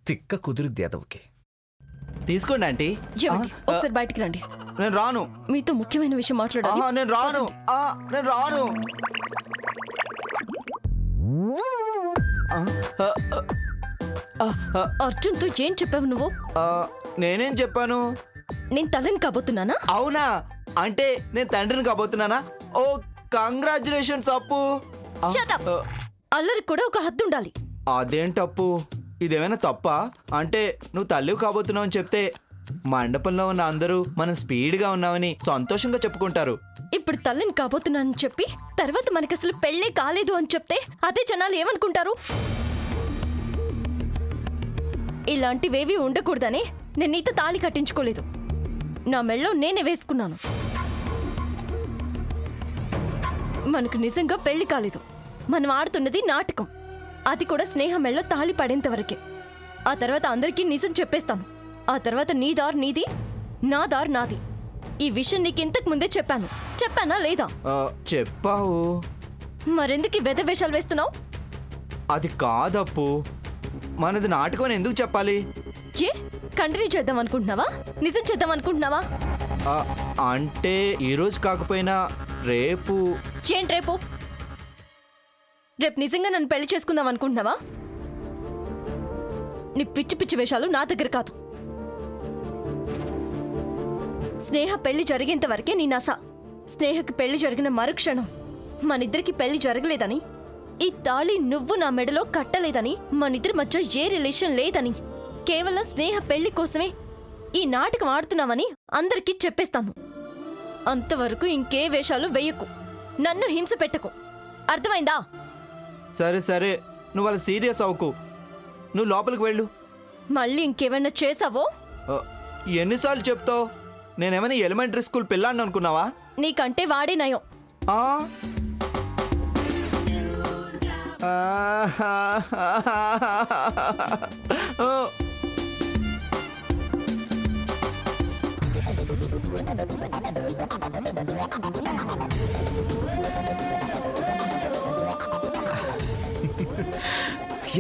తిక్క కుదిరిద్ది అదవకి. తీసుకోండి ఆంటీ. ఏమండి, ఒకసారి బయటికి రండి. నేను రాను. మీతో ముఖ్యమైన విషయం మాట్లాడాలి. నేను రాను. నేను రాను. అర్జున్తో ఏం చెప్పావు నువ్వు? నేనేం చెప్పాను? నేను తల్లిని కాబోతున్నానా? అవునా? అంటే నేను తండ్రిని కాబోతున్నానా? ఓ కంగ్రాచులేషన్స్ అప్పు. Shut up! అల్లరికి కూడా ఒక హద్దు ఉండాలి. అదేంటప్పు, ఇదేమైనా తప్పా? అంటే నువ్వు తల్లి కాబోతున్నావు అని చెప్తే మండపంలో ఉన్న అందరూ మనం స్పీడ్గా ఉన్నామని సంతోషంగా చెప్పుకుంటారు. ఇప్పుడు తల్లిని కాబోతున్నానని చెప్పి తర్వాత మనకి అసలు పెళ్ళే కాలేదు అని చెప్తే అదే జనాలు ఏమనుకుంటారు? ఇలాంటివేవి ఉండకూడదని నేను నీతో తాళి కట్టించుకోలేదు. నా మెళ్ళో నేనే వేసుకున్నాను. మనకు నిజంగా పెళ్లి కాలేదు. మనం ఆడుతున్నది నాటకం. అది కూడా స్నేహ మెళ్ళో తాళి పడేంత వరకే. ఆ తర్వాత అందరికీ నిజం చెప్పేస్తాను. ఆ తర్వాత నీ దారు నీది, నా దారు నాది. ఈ విషయం నీకు ఇంతకు ముందే చెప్పానా లేదా? చెప్పావు. మరెందుకు ఈ వెధ వేషాలు వేస్తున్నావు? అది కాదప్పు, మనది నాటకం అని ఎందుకు చెప్పాలి? ఏ కంటిన్యూ చేద్దాం అనుకుంటున్నావా? నిజం చేద్దాం అనుకుంటున్నావా? అంటే ఈరోజు కాకపోయినా రేపు. ఏంటి రేపు? రేపు నిజంగా నన్ను పెళ్లి చేసుకుందాం అనుకుంటున్నావా? నీ పిచ్చి పిచ్చి వేషాలు నా దగ్గర కాదు. స్నేహ పెళ్లి జరిగేంత వరకే నీ నస. స్నేహకి పెళ్లి జరిగిన మరుక్షణం మనిద్దరికి పెళ్లి జరగలేదని, ఈ తాళి నువ్వు నా మెడలో కట్టలేదని, మనిద్దరి మధ్య ఏ రిలేషన్ లేదని, కేవలం స్నేహ పెళ్లి కోసమే ఈ నాటకం ఆడుతున్నావని అందరికీ చెప్పేస్తాను. అంతవరకు ఇంకే వేషాలు వెయ్యకు, నన్ను హింస పెట్టకు. అర్థమైందా? సరే సరే, నువ్వు అలా సీరియస్ అవ్వకు. నువ్వు లోపలికి వెళ్ళు. మళ్ళీ ఇంకేమైనా చేసావో? ఎన్నిసార్లు చెప్తావు? నేనేమైనా ఎలిమెంటరీ స్కూల్ పిల్లాడిని అనుకున్నావా? నీకంటే వాడే నయం.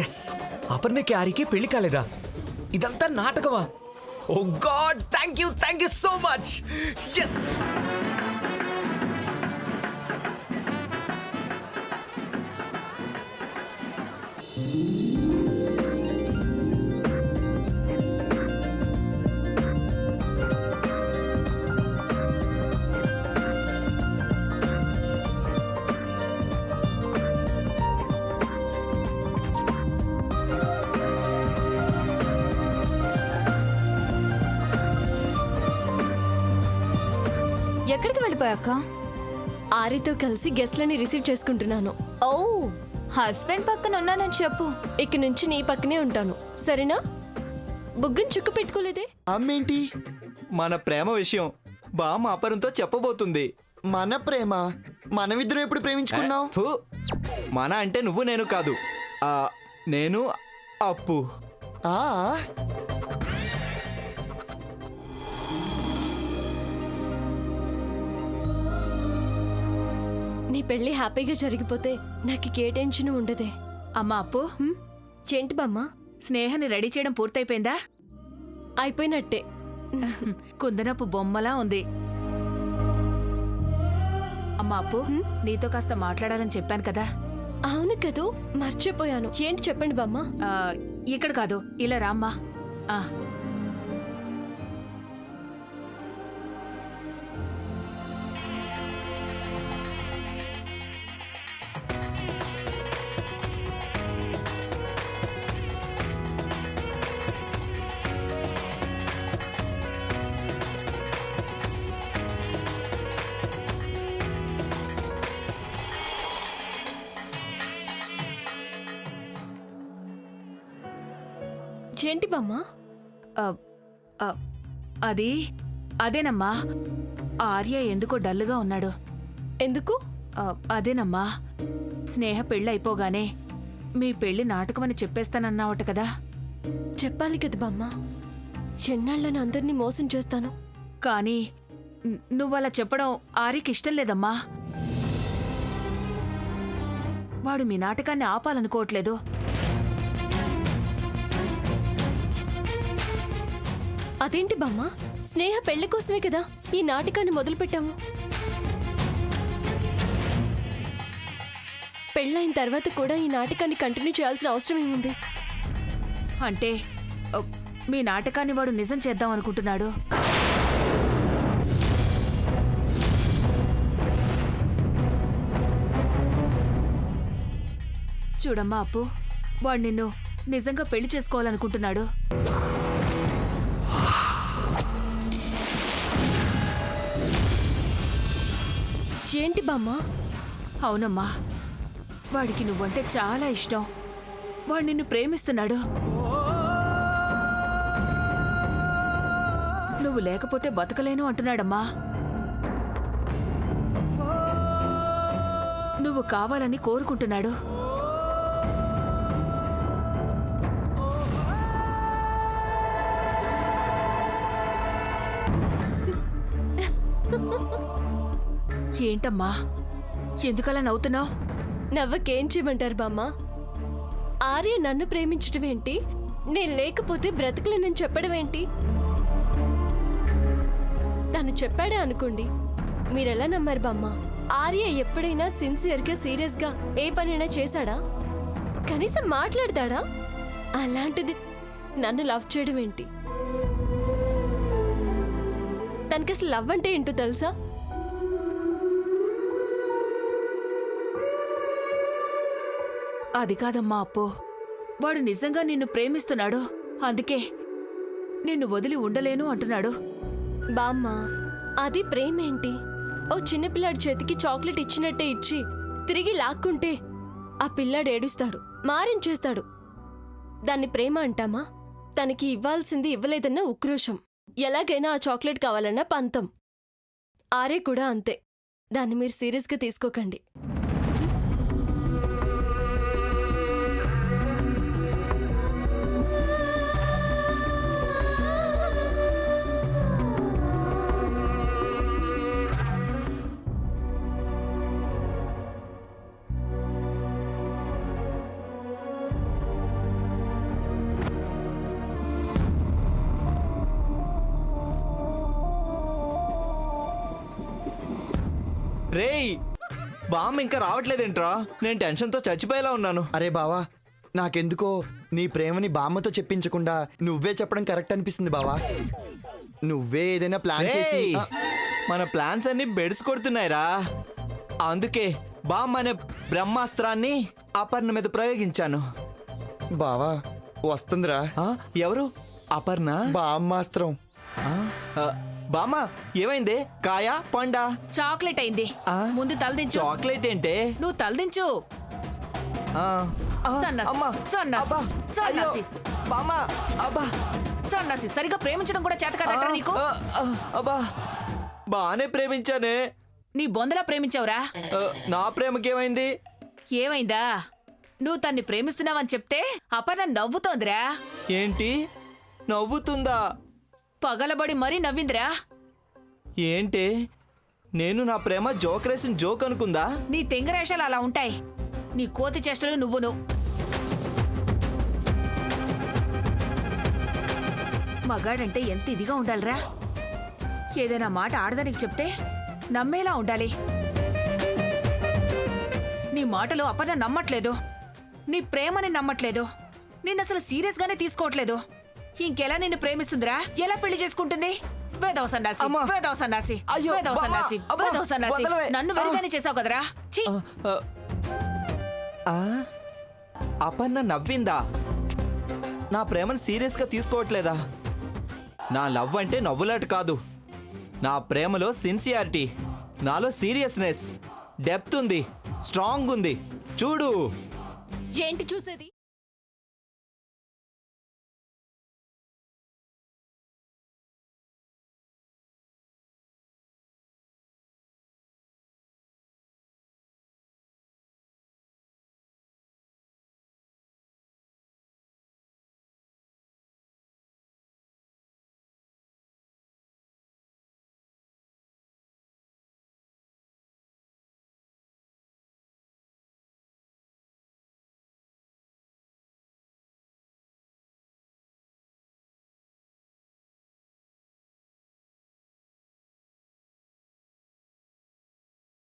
ఎస్, అపర్ణకి ఆరికి పెళ్లి కాలేదా? ఇదంతా నాటకమా? Oh God, thank you so much. Yes. ఎక్కడికి వెళ్ళిపోయాక? ఆరితో కలిసి గెస్ట్లని రిసీవ్ చేసుకుంటున్నాను. ఓ, హస్బెండ్ పక్కన ఉన్నానని చెప్పు. ఇక నుంచి నీ పక్కనే ఉంటాను, సరేనా? బుగ్గని చుక్కు పెట్టుకోలేదే? అమ్మేంటి? మన ప్రేమ విషయం బామ్మ అపరంతో చెప్పబోతుంది. మన ప్రేమ? మనమిద్దరం ఎప్పుడు ప్రేమించుకున్నాం? మన అంటే నువ్వు నేను కాదు, నేను అప్పు. నీ పెళ్లి హ్యాపీగా జరిగిపోతే నాకు ఏ టెన్షన్ ఉండదే. అమ్మా అప్పు, ఏంటి బామ్మ? స్నేహని రెడీ చేయడం పూర్తయిపోయిందా? అయిపోయినట్టే. కుందనపు బొమ్మలా ఉంది. అమ్మా అప్పు, నీతో కాస్త మాట్లాడాలని చెప్పాను కదా. అవును కదూ, మర్చిపోయాను. ఏంటి చెప్పండి బామ్మ. ఇక్కడ కాదు, ఇలా రామ్మా. ఏంటి బామ్మ? అదేనమ్మా, ఆర్య ఎందుకో డల్గా ఉన్నాడు. ఎందుకు? అదేనమ్మా, స్నేహ పెళ్ళి అయిపోగానే మీ పెళ్లి నాటకమని చెప్పేస్తానన్నావట కదా. చెప్పాలి కదా బామ్మ. చెన్నాళ్ళని అందరినీ మోసం చేస్తాను. కానీ నువ్వలా చెప్పడం ఆర్యకి ఇష్టం లేదమ్మా. వాడు మీ నాటకాన్ని ఆపాలనుకోవట్లేదు. అదేంటి బామ్మ, స్నేహ పెళ్లి కోసమే కదా ఈ నాటకాన్ని మొదలుపెట్టాము. పెళ్ళైన తర్వాత కూడా ఈ నాటకాన్ని కంటిన్యూ చేయాల్సిన అవసరం ఏముంది? అంటే మీ నాటకాన్ని వాడు నిజం చేద్దాం అనుకుంటున్నాడు. చూడమ్మా అప్పు, వాడు నిన్ను నిజంగా పెళ్లి చేసుకోవాలనుకుంటున్నాడు. ఏంటి బామ్మ? అవునమ్మా, వాడికి నువ్వంటే చాలా ఇష్టం. వాడు నిన్ను ప్రేమిస్తున్నాడు. నువ్వు లేకపోతే బతకలేను అంటున్నాడమ్మా. నువ్వు కావాలని కోరుకుంటున్నాడు. ఏంటమ్మా, ఎందుకలా నవ్వుతున్నావు? నవ్వకేం చేయమంటారు బామ్మ? ఆర్య నన్ను ప్రేమించడం ఏంటి, నేను లేకపోతే బ్రతకలేనని చెప్పడం ఏంటి? తను చెప్పాడే అనుకోండి, మీరెలా నమ్మారు బామ్మ? ఆర్య ఎప్పుడైనా సిన్సియర్గా సీరియస్గా ఏ పనైనా చేశాడా? కనీసం మాట్లాడతాడా? అలాంటిది నన్ను లవ్ చేయడం ఏంటి? తనకి అసలు లవ్ అంటే ఏంటో తెలుసా? అది కాదమ్మా అప్పు, వాడు నిజంగా నిన్ను ప్రేమిస్తున్నాడు. అందుకే నిన్ను వదిలి ఉండలేను అంటున్నాడు. బామ్మ, అది ప్రేమేంటి? ఓ చిన్నపిల్లాడి చేతికి చాక్లెట్ ఇచ్చినట్టే ఇచ్చి తిరిగి లాక్కుంటే ఆ పిల్లాడు ఏడుస్తాడు, మారించేస్తాడు. దాన్ని ప్రేమ అంటామా? తనకి ఇవ్వాల్సింది ఇవ్వలేదన్న ఉక్రోషం. ఎలాగైనా ఆ చాక్లెట్ కావాలన్న పంతం. ఆరే కూడా అంతే. దాన్ని మీరు సీరియస్గా తీసుకోకండి. రేయ్, బామ్మ ఇంకా రావట్లేదేంట్రా? నేను టెన్షన్తో చచ్చిపోయేలా ఉన్నాను. అరే బావా, నాకెందుకో నీ ప్రేమని బామ్మతో చెప్పించకుండా నువ్వే చెప్పడం కరెక్ట్ అనిపిస్తుంది బావా. నువ్వే ఏదైనా ప్లాన్ చేసి రేయ్, మన ప్లాన్స్ అన్ని బెడ్స్ కొడుతున్నాయిరా. అందుకే బామ్మ అనే బ్రహ్మాస్త్రాన్ని అపర్ణ మీద ప్రయోగించాను. బావా వస్తుందిరా ఆ, ఎవరు? అపర్ణ? బామ్మాస్త్రం. బామ్మ ఏమైంది? కాయ పండా? చాక్లెట్ అయింది. ఆ? ముందు తలదించు. చాక్లెట్ ఏంటే? నువ్వు తలదించు. ఆ, ఆ, సన్నాసి, అమ్మా, సన్నాసి, అబ్బా, సన్నాసి. అయ్యో, బామ్మ, అబ్బా, సన్నాసి, సరిగా ప్రేమించడం కూడా చేత కాదట్రా నీకు. అబ్బా, బానే ప్రేమించానే. నీ బొందలా ప్రేమించావురా. నా ప్రేమకేమైంది? ఏమైందా? నువ్వు తన్ని ప్రేమిస్తున్నావని చెప్తే అపర్ణ నవ్వుతోందిరా. ఏంటి నవ్వుతుందా? పగలబడి మరీ నవ్విందిరా. ఏంటి నేను నా ప్రేమ జోకరేసిన జోక్ అనుకుందా? నీ తెంగరేషాలు అలా ఉంటాయి. నీ కోతి చేష్టలు నువ్వును. మగాడంటే ఎంత ఇదిగా ఉండాలిరా. ఏదైనా మాట ఆడదానికి చెప్తే నమ్మేలా ఉండాలి. నీ మాటలు అపర్ణ నమ్మట్లేదు. నీ ప్రేమని నమ్మట్లేదు. నిన్నసలు సీరియస్గానే తీసుకోవట్లేదు. ఇంకెలా నిన్ను ప్రేమిస్తుందిరా? ఎలా పెళ్లి చేసుకుంటుంది? వేదవ సన్నాసి, అమ్మా. వేదవ సన్నాసి, అయ్యో, వేదవ బామ్మ, సన్నాసి, అబ్బా, వేదవ సన్నాసి. వదలవే. నన్ను వెరిగానే చేసావు కదరా. ఛీ! అపర్ణ నవ్విందా? నా ప్రేమను సీరియస్గా తీసుకోవట్లేదా? నా లవ్ అంటే నవ్వులాట కాదు. నా ప్రేమలో సిన్సియారిటీ, నాలో సీరియస్నెస్, డెప్త్ ఉంది, స్ట్రాంగ్ ఉంది. చూడు. ఏంటి చూసేది?